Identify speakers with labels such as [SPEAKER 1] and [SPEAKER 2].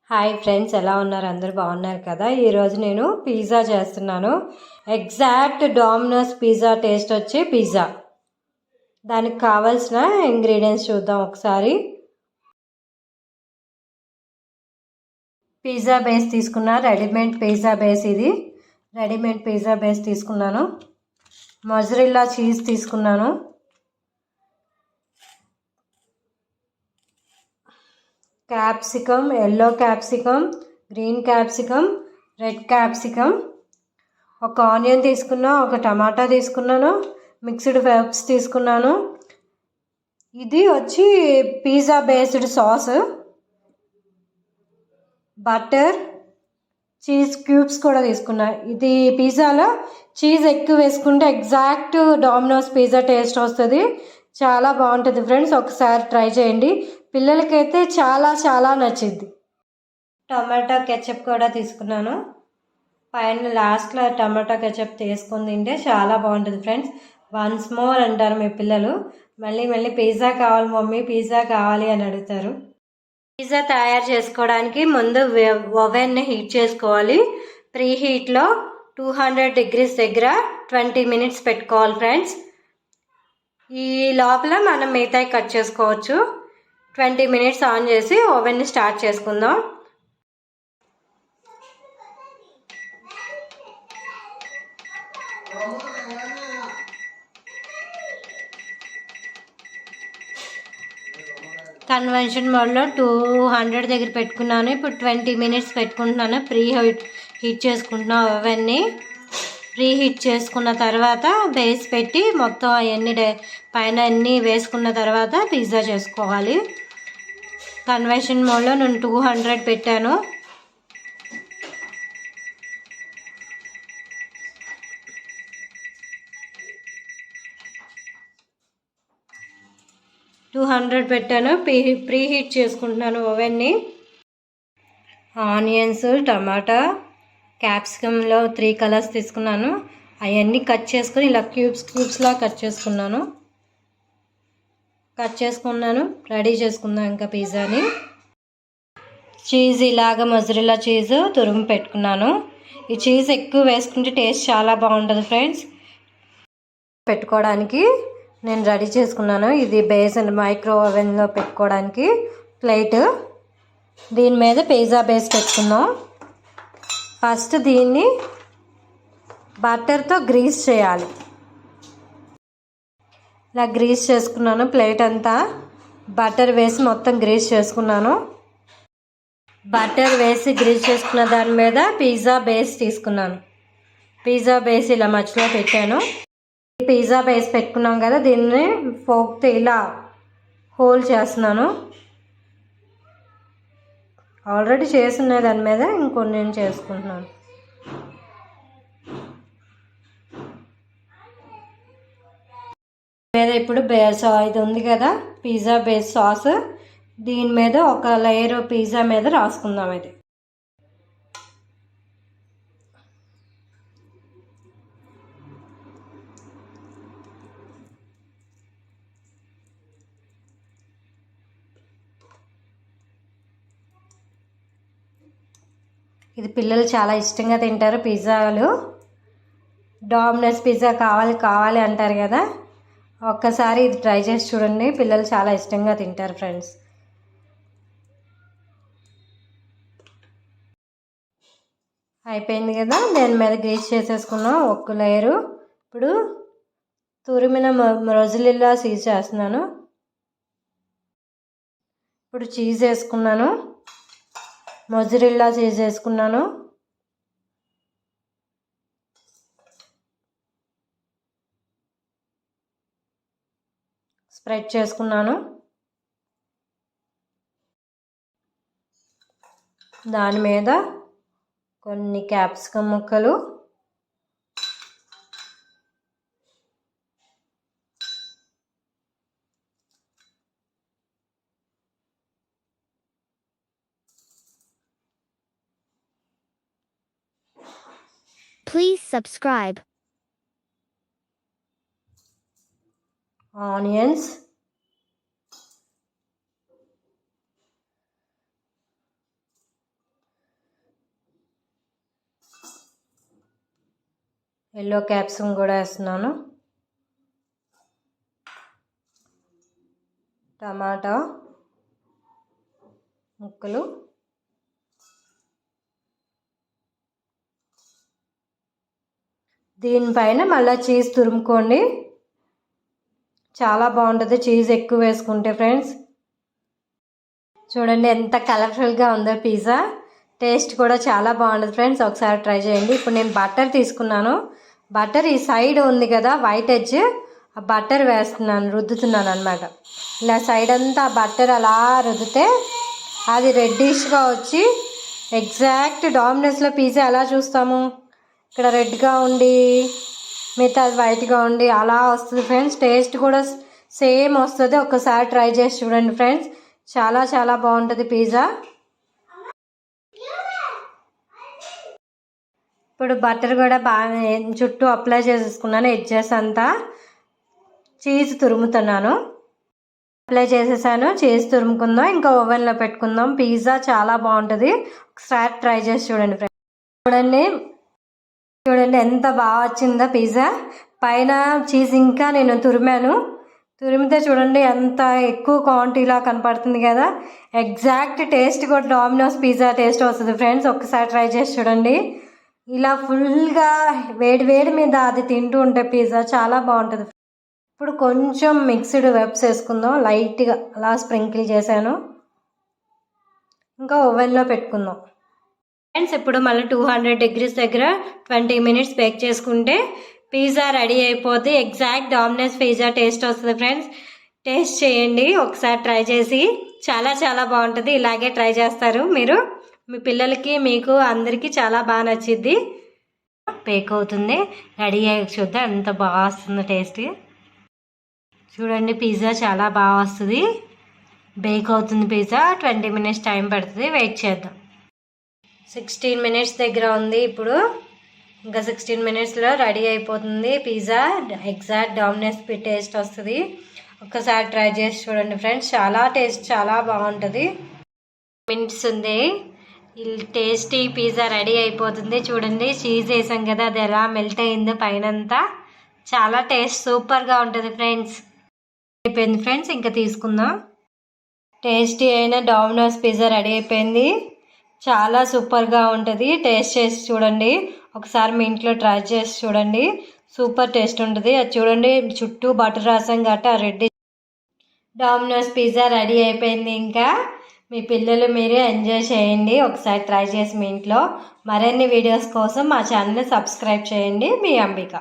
[SPEAKER 1] Hi friends, ఎలా ఉన్నారు? అందరూ బాగున్నారు కదా? ఈరోజు నేను పిజ్జా చేస్తున్నాను. ఎగ్జాక్ట్ డామినోస్ పిజ్జా టేస్ట్ వచ్చే పిజ్జా. దానికి కావాల్సిన ఇంగ్రీడియంట్స్ చూద్దాం ఒకసారి. పిజ్జా బేస్ తీసుకున్నా, రెడీమేడ్ పిజ్జా బేస్ ఇది. రెడీమేడ్ పిజ్జా బేస్ తీసుకున్నాను. మొజరెల్లా చీజ్ తీసుకున్నాను. Capsicum, yellow capsicum, green capsicum, red capsicum, ఒక ఆనియన్ తీసుకున్నా, ఒక టమాటా తీసుకున్నాను, మిక్స్డ్ వెబ్స్ తీసుకున్నాను. ఇది వచ్చి pizza based sauce, butter, cheese cubes కూడా తీసుకున్నా. ఇది పిజ్జాలో చీజ్ ఎక్కువ వేసుకుంటే ఎగ్జాక్ట్ డామినోస్ పిజ్జా టేస్ట్ వస్తుంది. చాలా బాగుంటుంది ఫ్రెండ్స్, ఒకసారి ట్రై చేయండి. పిల్లలకైతే చాలా చాలా నచ్చింది. టమాటా కెచప్ కూడా తీసుకున్నాను. పైన లాస్ట్లో టమాటా కెచప్ తీసుకొని తింటే చాలా బాగుంటుంది ఫ్రెండ్స్. వన్స్ మోర్ అంటారు మీ పిల్లలు. మళ్ళీ మళ్ళీ పిజ్జా కావాలి మమ్మీ, పిజ్జా కావాలి అని అడుగుతారు. పిజ్జా తయారు చేసుకోవడానికి ముందు ఓవెన్ని హీట్ చేసుకోవాలి. ప్రీ హీట్లో 200 degrees దగ్గర 20 minutes పెట్టుకోవాలి ఫ్రెండ్స్. ఈ లోపల మనం మిగతాయి కట్ చేసుకోవచ్చు. 20 minutes ఆన్ చేసి ఓవెన్ని స్టార్ట్ చేసుకుందాం. కన్వెన్షన్ మోడ్లో 200 దగ్గర పెట్టుకున్నాను. ఇప్పుడు 20 minutes పెట్టుకుంటున్నాను. హీట్ చేసుకుంటున్నాను. అవన్నీ ప్రీ హీట్ చేసుకున్న తర్వాత బేస్ పెట్టి మొత్తం అవన్నీ పైన అన్నీ వేసుకున్న తర్వాత పిజ్జా చేసుకోవాలి. కన్వెన్షన్ మోడ్లో నేను 200 పెట్టాను. ప్రీ హీట్ చేసుకుంటున్నాను ఓవెన్ని. ఆనియన్స్, టమాటా, క్యాప్సికంలో 3 కలర్స్ తీసుకున్నాను. అవన్నీ కట్ చేసుకుని ఇలా క్యూబ్స్లా కట్ చేసుకున్నాను. రెడీ చేసుకున్నాను ఇంకా పిజ్జాని. చీజ్ ఇలాగ మొజరెల్లా చీజ్ తురుము పెట్టుకున్నాను. ఈ చీజ్ ఎక్కువ వేసుకుంటే టేస్ట్ చాలా బాగుంటుంది ఫ్రెండ్స్. పెట్టుకోవడానికి నేను రెడీ చేసుకున్నాను. ఇది బేస్ అండ్ మైక్రో ఓవెన్లో పెట్టుకోవడానికి ప్లేట్. దీని మీద పిజ్జా బేస్ పెట్టుకుందాం. ఫస్ట్ దీన్ని బటర్తో గ్రీస్ చేయాలి. ఇలా గ్రీస్ చేసుకున్నాను. ప్లేట్ అంతా బటర్ వేసి మొత్తం గ్రీస్ చేసుకున్నాను. బటర్ వేసి గ్రీస్ చేసుకున్న దాని మీద పిజ్జా బేస్ తీసుకున్నాను. పిజ్జా బేస్ ఇలా మధ్యలో పెట్టాను. పిజ్జా బేస్ పెట్టుకున్నాం కదా, దీన్ని ఫోక్తో ఇలా హోల్ చేస్తున్నాను. ఆల్రెడీ చేస్తున్న దాని మీద ఇంకొన్ని నేను చేసుకుంటున్నాను. మీద ఇప్పుడు ఇది ఉంది కదా పిజ్జా బేస్ సాస్, దీని మీద ఒక లేయర్ పిజ్జా మీద రాసుకుందాం. ఇది పిల్లలు చాలా ఇష్టంగా తింటారు. పిజ్జాలు డామినోస్ పిజ్జా కావాలి అంటారు కదా, ఒక్కసారి ఇది ట్రై చేసి చూడండి. పిల్లలు చాలా ఇష్టంగా తింటారు ఫ్రెండ్స్. అయిపోయింది కదా, దాని మీద గ్రీస్ చేసేసుకున్నాం ఒక లేయరు. ఇప్పుడు తురిమిన మొజరెల్లా చీజ్ చేస్తున్నాను. ఇప్పుడు చీజ్ వేసుకున్నాను. మొజరెల్లా చీజ్ వేసుకున్నాను. స్ప్రెడ్ చేసుకున్నాను. దాని మీద కొన్ని క్యాప్సికమ్ ముక్కలు,
[SPEAKER 2] Please subscribe.
[SPEAKER 1] Onions, yellow capsicum కూడా వేస్తున్నాను, టమాటా ముక్కలు, దీనిపైన మళ్ళీ చీజ్ తురుముకోండి. చాలా బాగుంటుంది చీజ్ ఎక్కువ వేసుకుంటే ఫ్రెండ్స్. చూడండి ఎంత కలర్ఫుల్గా ఉందో పిజ్జా. టేస్ట్ కూడా చాలా బాగుంటుంది ఫ్రెండ్స్, ఒకసారి ట్రై చేయండి. ఇప్పుడు నేను బటర్ తీసుకున్నాను. బటర్ ఈ సైడ్ ఉంది కదా వైట్ ఎడ్జ్, ఆ బటర్ వేస్తున్నాను, రుద్దుతున్నాను అనమాట. ఇలా సైడ్ అంతా బటర్ అలా రుద్దితే అది రెడ్డిష్గా వచ్చి ఎగ్జాక్ట్ డామినోస్లో పిజ్జా ఎలా చూస్తాము, ఇక్కడ రెడ్గా ఉండి మిగతా వైట్గా ఉండి అలా వస్తుంది ఫ్రెండ్స్. టేస్ట్ కూడా సేమ్ వస్తుంది. ఒకసారి ట్రై చేసి చూడండి ఫ్రెండ్స్, చాలా చాలా బాగుంటుంది పిజ్జా. ఇప్పుడు బటర్ కూడా బాగా చుట్టూ అప్లై చేసేసుకున్నాను, ఎడ్జెస్ అంతా. చీజ్ తురుముతున్నాను, అప్లై చేసేసాను. చీజ్ తురుముకుందాం, ఇంకా ఓవెన్లో పెట్టుకుందాం. పిజ్జా చాలా బాగుంటుంది, ఒకసారి ట్రై చేసి చూడండి ఫ్రెండ్స్. చూడండి ఎంత బాగా వచ్చిందో పిజ్జా. పైన చీజ్ ఇంకా నేను తురిమితే చూడండి ఎంత ఎక్కువ క్వాంటిటీలా కనపడుతుంది కదా. ఎగ్జాక్ట్ టేస్ట్ కూడా డామినోస్ పిజ్జా టేస్ట్ వస్తుంది ఫ్రెండ్స్, ఒక్కసారి ట్రై చేసి చూడండి. ఇలా ఫుల్గా వేడి వేడి మీద అది తింటూ ఉంటే పిజ్జా చాలా బాగుంటుంది. ఇప్పుడు కొంచెం మిక్స్డ్ వెబ్స్ వేసుకుందాం, లైట్గా అలా స్ప్రింకిల్ చేశాను. ఇంకా ఓవెన్లో పెట్టుకుందాం ఫ్రెండ్స్. ఇప్పుడు మళ్ళీ 200 degrees దగ్గర 20 minutes బేక్ చేసుకుంటే పిజ్జా రెడీ అయిపోద్ది. ఎగ్జాక్ట్ డామినోస్ పిజ్జా టేస్ట్ వస్తుంది ఫ్రెండ్స్. టేస్ట్ చేయండి ఒకసారి ట్రై చేసి, చాలా చాలా బాగుంటుంది. ఇలాగే ట్రై చేస్తారు మీరు, మీ పిల్లలకి మీకు అందరికీ చాలా బాగా నచ్చిద్ది. బేక్ అవుతుంది, రెడీ అయ్యి చూద్దాం ఎంత బాగా వస్తుందో టేస్ట్. చూడండి పిజ్జా చాలా బాగా వస్తుంది, బేక్ అవుతుంది పిజ్జా. 20 minutes టైం పడుతుంది, వెయిట్ చేద్దాం. 16 minutes దగ్గర ఉంది. ఇప్పుడు ఇంకా 16 minutesలో రెడీ అయిపోతుంది పిజ్జా. ఎగ్జాక్ట్ డామినోస్ టేస్ట్ వస్తుంది. ఒక్కసారి ట్రై చేసి చూడండి ఫ్రెండ్స్, చాలా బాగుంటుంది. మినిట్స్ ఉంది, టేస్టీ పిజ్జా రెడీ అయిపోతుంది. చూడండి చీజ్ వేసాం కదా, అది ఎలా మెల్ట్ అయిందో పైనంతా. చాలా టేస్ట్ సూపర్గా ఉంటుంది ఫ్రెండ్స్. అయిపోయింది ఫ్రెండ్స్, ఇంకా తీసుకుందాం. టేస్టీ అయిన డామినోస్ పిజ్జా రెడీ అయిపోయింది, చాలా సూపర్గా ఉంటుంది. టేస్ట్ చేసి చూడండి ఒకసారి, మీ ఇంట్లో ట్రై చేసి చూడండి, సూపర్ టేస్ట్ ఉంటుంది. అది చూడండి చుట్టూ బటర్ రాసాం గట్ట రెడ్. డామినోస్ పిజ్జా రెడీ అయిపోయింది. ఇంకా మీ పిల్లలు మీరే ఎంజాయ్ చేయండి, ఒకసారి ట్రై చేసి మీ ఇంట్లో. మరిన్ని వీడియోస్ కోసం మా ఛానల్ని సబ్స్క్రైబ్ చేయండి. మీ అంబిక.